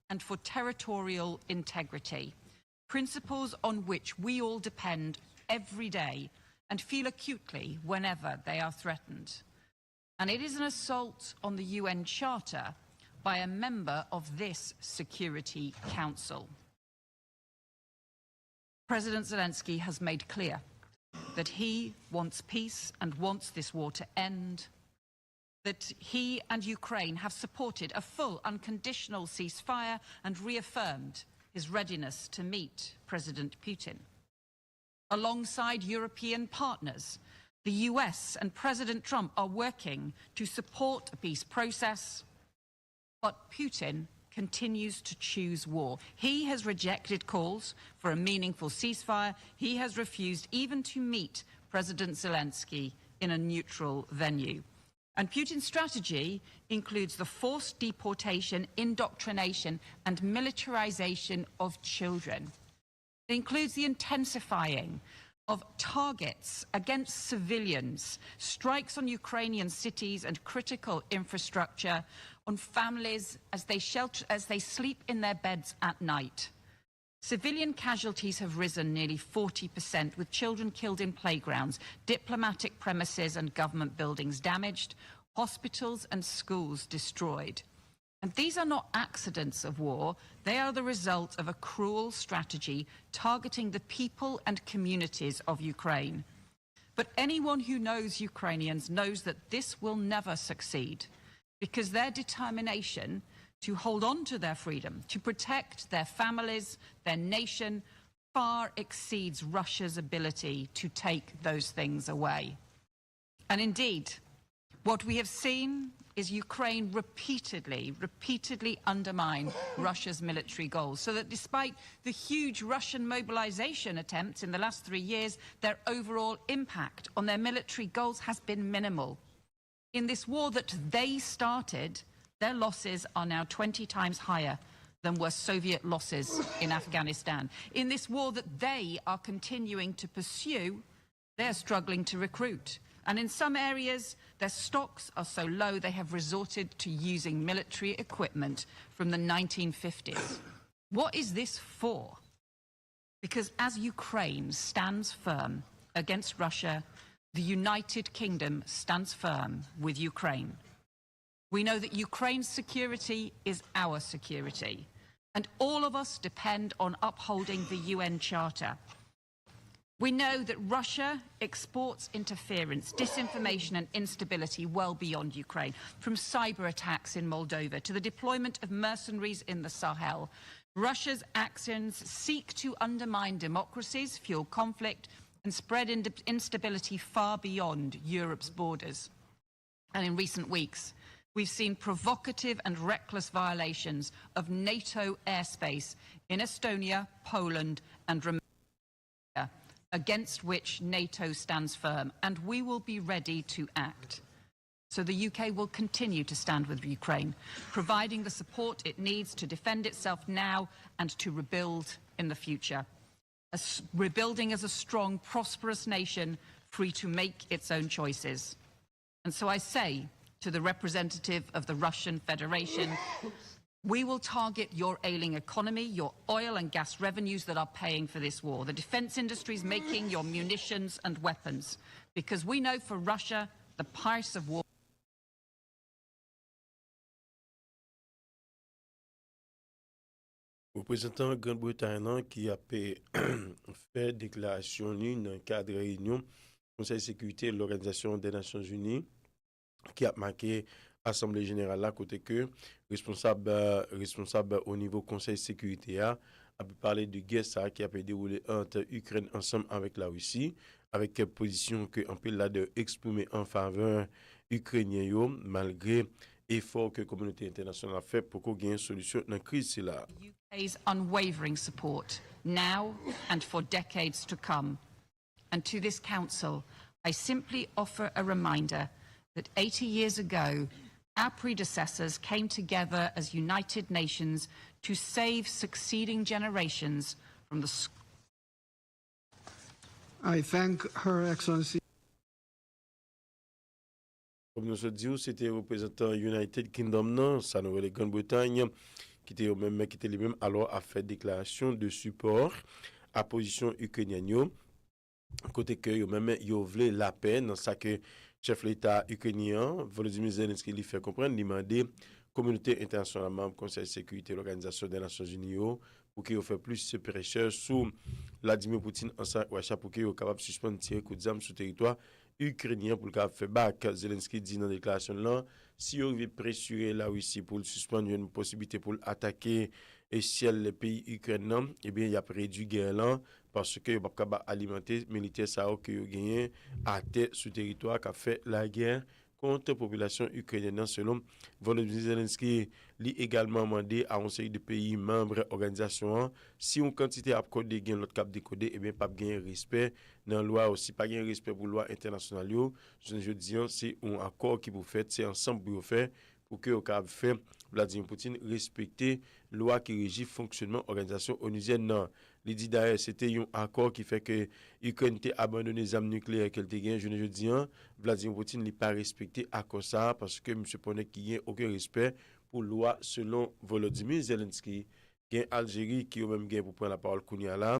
and for territorial integrity, principles on which we all depend every day and feel acutely whenever they are threatened. And it is an assault on the UN Charter by a member of this Security Council. President Zelensky has made clear that he wants peace and wants this war to end, that he and Ukraine have supported a full unconditional ceasefire and reaffirmed his readiness to meet President Putin. Alongside European partners, the US and President Trump are working to support a peace process, but Putin continues to choose war. He has rejected calls for a meaningful ceasefire. He has refused even to meet President Zelensky in a neutral venue. And Putin's strategy includes the forced deportation, indoctrination, and militarization of children. It includes the intensifying of targets against civilians, strikes on Ukrainian cities and critical infrastructure, on families as they sleep in their beds at night. Civilian casualties have risen nearly 40%, with children killed in playgrounds, diplomatic premises and government buildings damaged, hospitals and schools destroyed. And these are not accidents of war. They are the result of a cruel strategy targeting the people and communities of Ukraine. But anyone who knows Ukrainians knows that this will never succeed, because their determination to hold on to their freedom, to protect their families, their nation, far exceeds Russia's ability to take those things away. And indeed, what we have seen is Ukraine repeatedly undermine Russia's military goals, so that despite the huge Russian mobilization attempts in the last 3 years, their overall impact on their military goals has been minimal. In this war that they started, their losses are now 20 times higher than were Soviet losses in Afghanistan. In this war that they are continuing to pursue, they're struggling to recruit. And in some areas, their stocks are so low they have resorted to using military equipment from the 1950s. What is this for? Because as Ukraine stands firm against Russia, the United Kingdom stands firm with Ukraine. We know that Ukraine's security is our security, and all of us depend on upholding the UN Charter. We know that Russia exports interference, disinformation and instability well beyond Ukraine, from cyber attacks in Moldova to the deployment of mercenaries in the Sahel. Russia's actions seek to undermine democracies, fuel conflict and spread instability far beyond Europe's borders. And in recent weeks, we've seen provocative and reckless violations of NATO airspace in Estonia, Poland and Romania, against which NATO stands firm, and we will be ready to act. So the UK will continue to stand with Ukraine, providing the support it needs to defend itself now and to rebuild in the future. Rebuilding as a strong, prosperous nation, free to make its own choices. And so I say to the representative of the Russian Federation, we will target your ailing economy, your oil and gas revenues that are paying for this war, the defense industries making your munitions and weapons, because we know for Russia the price of war. Représentant Grande-Bretagne qui a fait déclaration dans le cadre de réunion Conseil de sécurité de l'Organisation des Nations Unies qui a marqué Assemblée générale là côté que responsable au niveau Conseil de sécurité a parlé de guerre ça qui a été déroulé entre Ukraine ensemble avec la Russie avec position que en peu là de exprimer en faveur ukrainien yo malgré effort que la communauté internationale a fait pour qu'on gagne une solution dans la crise là. UK's unwavering support now and for decades to come. And to this council, I simply offer a reminder that 80 years ago, our predecessors came together as United Nations to save succeeding generations from the... I thank Her Excellency. Comme nous se dit, c'était représentant United Kingdom, non, ça nous la Grande-Bretagne, qui était lui-même alors a fait déclaration de support à position ukrainienne yo. Côté que yo même yo voulait la paix dans ça que chef l'État ukrainien Volodymyr Zelensky lui fait comprendre, lui demander communauté internationale membre Conseil de sécurité de l'Organisation des Nations Unies yo, pour qu'il fait plus de pressure sur Vladimir Poutine ensemble Russia pour qu'il soit capable de suspendre tirer coup d'armes sur le territoire ukrainien pour le faire back. Zelensky dit dans la déclaration là, si on veut pressurer la Russie pour suspendre une possibilité pour attaquer et ciel les pays ukrainiens, eh bien il y a réduit guerre là parce que pas capable alimenter militaire ça que gagné à terre sur territoire qui a fait la guerre contre la population ukrainienne selon Volodymyr Zelensky. Lui également demandé à un série de pays membres organisation si une quantité a codé gain l'autre cap décodé et bien pas gain respect dans loi aussi pas gain respect pour loi internationale yo. Je dis c'est un accord qui vous fait c'est ensemble pour faire pour que au cap fait Vladimir Poutine respecter loi qui régit fonctionnement organisation onusienne non. Il dit d'ailleurs c'était un accord qui fait que Ukraine a abandonné les armes nucléaires qu'elle a gagné. Je dis Vladimir Poutine n'a pas respecté accord ça parce que M. Ponek qui n'a aucun respect pour loi selon Volodymyr Zelensky. Il y a Algérie qui a même gagné pour prendre la parole Kounia là.